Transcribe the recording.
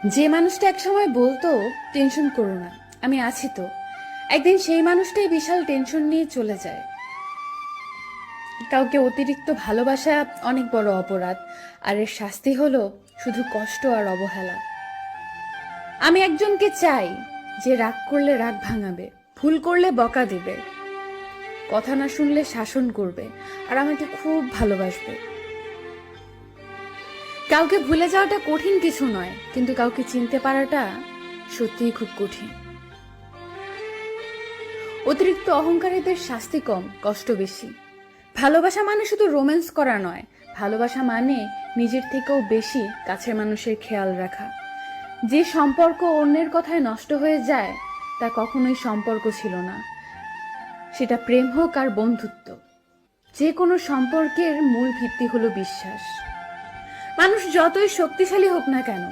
যে মানুষটা একসময় বলতো টেনশন করো না, আমি আছি তো, একদিন সেই মানুষটাই বিশাল টেনশন নিয়ে চলে যায়। কাউকে অতিরিক্ত ভালোবাসা অনেক বড় অপরাধ, আর এর শাস্তি হলো শুধু কষ্ট আর অবহেলা। আমি একজনকে চাই যে রাগ করলে রাগ ভাঙাবে, ভুল করলে বকা দিবে, কথা না শুনলে শাসন করবে, আর আমাকে খুব ভালোবাসবে। কাউকে ভুলে যাওয়াটা কঠিন কিছু নয়, কিন্তু কাউকে চিনতে পারাটা সত্যিই খুব কঠিন। অতিরিক্ত অহংকারীদের শাস্তি কম, কষ্ট বেশি। ভালোবাসা মানে শুধু রোম্যান্স করা নয়, ভালোবাসা মানে নিজের থেকেও বেশি কাছের মানুষের খেয়াল রাখা। যে সম্পর্ক অন্যের কথায় নষ্ট হয়ে যায় তা কখনোই সম্পর্ক ছিল না, সেটা প্রেম হোক আর বন্ধুত্ব। যে কোনো সম্পর্কের মূল ভিত্তি হলো বিশ্বাস। মানুষ যতই শক্তিশালী হোক না কেন,